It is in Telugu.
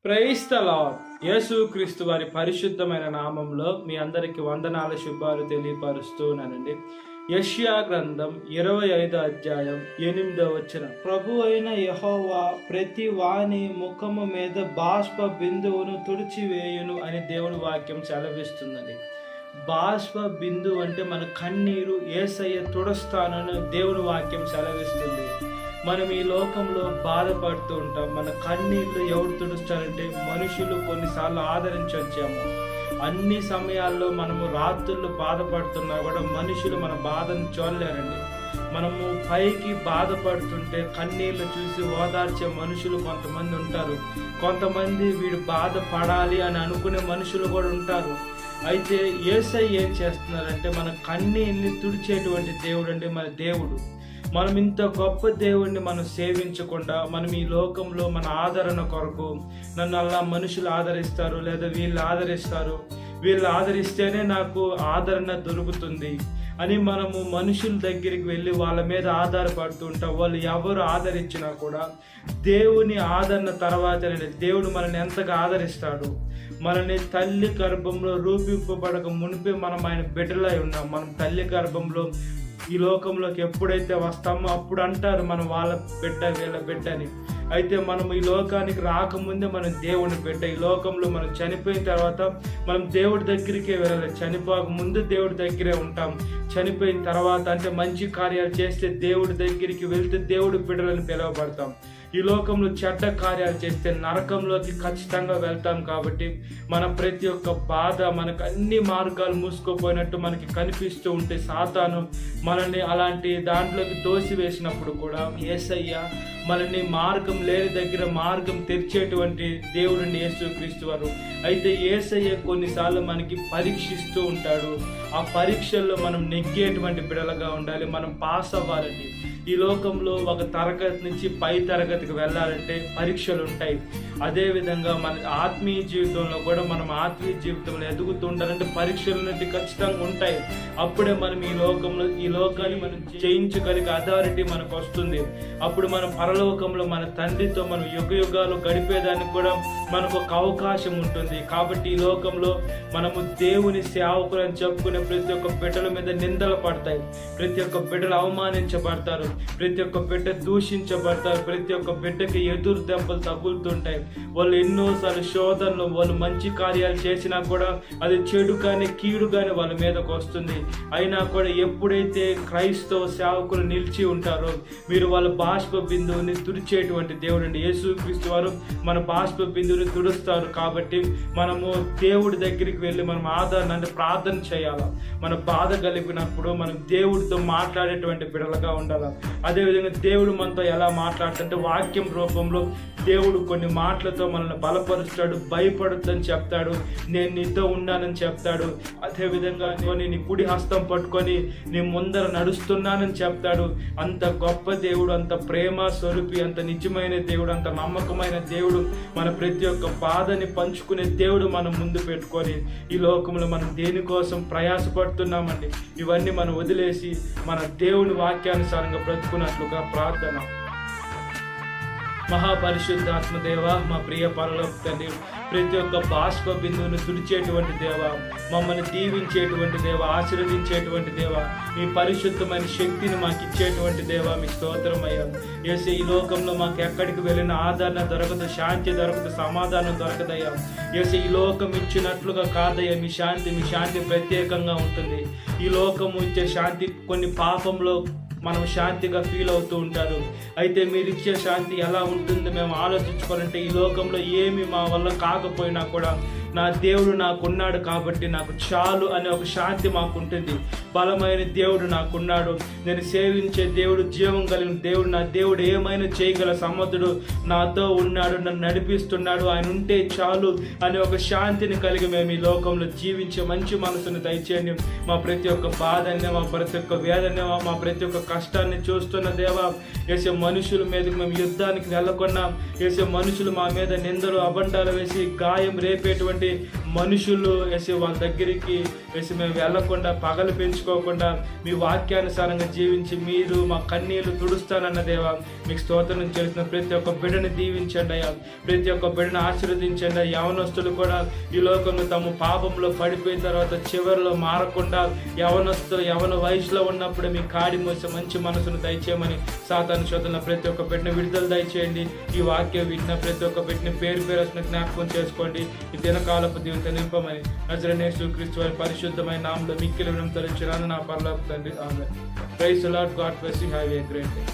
Praise the lord. యేసుక్రీస్తు వారి పరిశుద్ధమైన నామంలో మీ అందరికి వందనాల శుభాలు తెలియపరుస్తున్నానండి. యెషయా గ్రంథం 25 అధ్యాయం 8వ వచనం. ప్రభు అయిన యెహోవా ప్రతి వాని ముఖము మీద బాష్ప బిందువును తుడిచివేయును అని దేవుడి వాక్యం సెలవిస్తున్నది. బాష్ప బిందువు అంటే మన కన్నీరు యేసయ్య తుడుస్తానని దేవుడి వాక్యం సెలవిస్తుంది. మనం ఈ లోకంలో బాధపడుతూ ఉంటాం. మన కన్నీళ్ళు ఎవరు తుడుస్తారంటే మనుషులు కొన్నిసార్లు ఆదరించొచ్చాము. అన్ని సమయాల్లో మనము రాత్రులు బాధపడుతున్నా కూడా మనుషులు మన బాధను చూడలేరండి. మనము పైకి బాధపడుతుంటే కన్నీళ్ళు చూసి ఓదార్చే మనుషులు కొంతమంది ఉంటారు. కొంతమంది వీడు బాధపడాలి అని అనుకునే మనుషులు కూడా ఉంటారు. అయితే యేసయ్య ఏం చేస్తున్నారంటే మన కన్నీళ్ళని తుడిచేటువంటి దేవుడు అండి మన దేవుడు. మనం ఇంత గొప్ప దేవుడిని మనం సేవించకుండా మనం ఈ లోకంలో మన ఆదరణ కొరకు నన్ను అలా మనుషులు ఆదరిస్తారు, లేదా వీళ్ళు ఆదరిస్తేనే నాకు ఆదరణ దొరుకుతుంది అని మనము మనుషుల దగ్గరికి వెళ్ళి వాళ్ళ మీద ఆధారపడుతూ ఉంటాం. వాళ్ళు ఎవరు ఆదరించినా కూడా దేవుని ఆదరణ తర్వాతనే దేవుడు మనల్ని ఎంతగా ఆదరిస్తాడు. మనల్ని తల్లి గర్భంలో రూపింపబడక మునిపే మనం ఆయన బిడ్డలై ఉన్నాం. మనం తల్లి గర్భంలో ఈ లోకంలోకి ఎప్పుడైతే వస్తామో అప్పుడు అంటారు మనం వాళ్ళ బిడ్డ వీళ్ళ బిడ్డ అని. అయితే మనం ఈ లోకానికి రాకముందే మనం దేవుని బిడ్డ. ఈ లోకంలో మనం చనిపోయిన తర్వాత మనం దేవుడి దగ్గరికే వెళ్ళాలి. చనిపోక ముందు దేవుడి దగ్గరే ఉంటాం. చనిపోయిన తర్వాత అంటే మంచి కార్యాలు చేస్తే దేవుడి దగ్గరికి వెళ్తే దేవుడి బిడ్డలని పిలువబడతాం. ఈ లోకంలో చెడ్డ కార్యాలు చేస్తే నరకంలోకి ఖచ్చితంగా వెళ్తాం. కాబట్టి మన ప్రతి ఒక్క బాధ మనకు అన్ని మార్గాలు మూసుకుపోయినట్టు మనకి కనిపిస్తూ ఉంటే సాతాను మనల్ని అలాంటి దాంట్లోకి తోసివేసినప్పుడు కూడా యేసయ్య మనల్ని మార్గం లేని దగ్గర మార్గం తెరిచేటువంటి దేవుడిని యేసుక్రీస్తు వారు. అయితే యేసయ్య కొన్నిసార్లు మనకి పరీక్షిస్తూ ఉంటాడు. ఆ పరీక్షల్లో మనం నెగ్గేటువంటి బిడలుగా ఉండాలి. మనం పాస్ అవ్వాలండి. ఈ లోకంలో ఒక తరగతి నుంచి పై తరగతికి వెళ్ళాలంటే పరీక్షలు ఉంటాయి. అదేవిధంగా మన ఆత్మీయ జీవితంలో కూడా మనం ఆత్మీయ జీవితంలో ఎదుగుతుండాలంటే పరీక్షలు అనేది ఖచ్చితంగా ఉంటాయి. అప్పుడే మనం ఈ లోకాన్ని మనం జయించగలిగే అథారిటీ మనకు వస్తుంది. అప్పుడు మనం పరలోకంలో మన తండ్రితో మనం యుగాలు గడిపేదానికి కూడా మనకు ఒక అవకాశం ఉంటుంది. కాబట్టి ఈ లోకంలో మనము దేవుని సేవకులు అని చెప్పుకునే ప్రతి ఒక్క బిడ్డల మీద నిందలు పడతాయి. ప్రతి ఒక్క బిడ్డలు అవమానించబడతారు. ప్రతి ఒక్క బిడ్డ దూషించబడతారు. ప్రతి ఒక్క బిడ్డకి ఎదురు దెబ్బలు తగులుతుంటాయి. వాళ్ళు ఎన్నోసార్లు శోధనలు, వాళ్ళు మంచి కార్యాలు చేసినా కూడా అది చెడు కానీ కీడు కానీ వాళ్ళ మీదకు వస్తుంది. అయినా కూడా ఎప్పుడైతే క్రైస్తవ సేవకులు నిలిచి ఉంటారో మీరు వాళ్ళ బాష్ప బిందువుని తుడిచేటువంటి దేవుడు అండి. యేసుక్రీస్తు వారు మన బాష్ప బిందువుని తుడుస్తారు. కాబట్టి మనము దేవుడి దగ్గరికి వెళ్ళి మనం ఆదరణ అంటే ప్రార్థన చేయాలి. మన బాధ కలిగినప్పుడు మనం దేవుడితో మాట్లాడేటువంటి బిడలుగా ఉండాలి. అదేవిధంగా దేవుడు మనతో ఎలా మాట్లాడుతుంటే వాక్యం రూపంలో దేవుడు కొన్ని మాటలతో మనల్ని బలపరుస్తాడు. భయపడొద్దని చెప్తాడు. నేను నీతో ఉన్నానని చెప్తాడు. అదేవిధంగా నీ కుడి హస్తం పట్టుకొని నీ ముందర నడుస్తున్నానని చెప్తాడు. అంత గొప్ప దేవుడు, అంత ప్రేమ స్వరూపి, అంత నిజమైన దేవుడు, అంత నమ్మకమైన దేవుడు, మన ప్రతి ఒక్క బాధని పంచుకునే దేవుడు మనం ముందు పెట్టుకొని ఈ లోకంలో మనం దేనికోసం ప్రయాసపడుతున్నామండి. ఇవన్నీ మనం వదిలేసి మన దేవుని వాక్యానుసారంగా బ్రతుకున్నట్లుగా ప్రార్థన. మహాపరిశుద్ధాత్మ దేవ, మా ప్రియ పరలోక తండ్రి, ప్రతి ఒక్క బాష్ప బిందువును తుడిచేటువంటి దేవ, మమ్మల్ని దీవించేటువంటి దేవ, ఆశీర్వదించేటువంటి దేవ, మీ పరిశుద్ధమైన శక్తిని మాకు ఇచ్చేటువంటి దేవ, మీకు స్తోత్రమయ్యా. యేసు ఈ లోకంలో మాకు ఎక్కడికి వెళ్ళిన ఆదరణ దొరకదు, శాంతి దొరకదు, సమాధానం దొరకదయ్యా. యేసు ఈ లోకం ఇచ్చినట్లుగా కాదయ్యా. మీ శాంతి ప్రత్యేకంగా ఉంటుంది. ఈ లోకము ఇచ్చే శాంతి కొన్ని పాపంలో మనం శాంతిగా ఫీల్ అవుతూ ఉంటారు. అయితే మీరు ఇచ్చే శాంతి ఎలా ఉంటుందో మేము ఆలోచించుకోవాలంటే ఈ లోకంలో ఏమి మా వల్ల కాకపోయినా కూడా నా దేవుడు నాకున్నాడు కాబట్టి నాకు చాలు అనే ఒక శాంతి మాకుంటుంది. బలమైన దేవుడు నాకున్నాడు, నేను సేవించే దేవుడు, జీవం కలిగిన దేవుడు, నా దేవుడు ఏమైనా చేయగల సమర్థుడు నాతో ఉన్నాడు, నన్ను నడిపిస్తున్నాడు, ఆయన ఉంటే చాలు అనే ఒక శాంతిని కలిగి మేము ఈ లోకంలో జీవించే మంచి మనసును దయచేయండి. మా ప్రతి ఒక్క బాధని, మా ప్రతి ఒక్క వేదన, మా ప్రతి ఒక్క కష్టాన్ని చూస్తున్న దేవా, వేసే మనుషుల మీదకి మేము యుద్ధానికి వెళ్ళకుండా వేసే మనుషులు మా మీద నిందలు అబండాలు వేసి గాయం రేపేటువంటి మనుషులు వేసే వాళ్ళ దగ్గరికి వేసి మేము వెళ్ళకుండా పగలు పెంచుకోకుండా మీ వాక్యానుసారంగా జీవించి మీరు మా కన్నీళ్లు తుడుస్తానన్న దేవా మీకు స్తోత్రం చేసిన ప్రతి ఒక్క బిడ్డని దీవించండి అయ్యా. ప్రతి ఒక్క బిడ్డను ఆశీర్వదించండి. యవనస్తులు కూడా ఈ లోకంలో తమ పాపంలో పడిపోయిన తర్వాత చివరిలో మారకుండా యవన వయసులో ఉన్నప్పుడు మీ కాడి మోసే మంచి మనసును దయచేయమని సాతాను శోధన ప్రతి ఒక్క బిడ్డను విడుదల దయచేయండి. ఈ వాక్యం విన్న ప్రతి ఒక్క బిడ్డని పేరు జ్ఞాపకం చేసుకోండి. ఈ దినకాలపు దీవెనతో నింపమని నజరేయుడైన యేసుక్రీస్తు వారి పరిశుద్ధమైన నామములో మిక్కిలి వినమ్రతతో నా పరలోక తండ్రి. Amen. Praise the Lord. God bless you. Have a great day.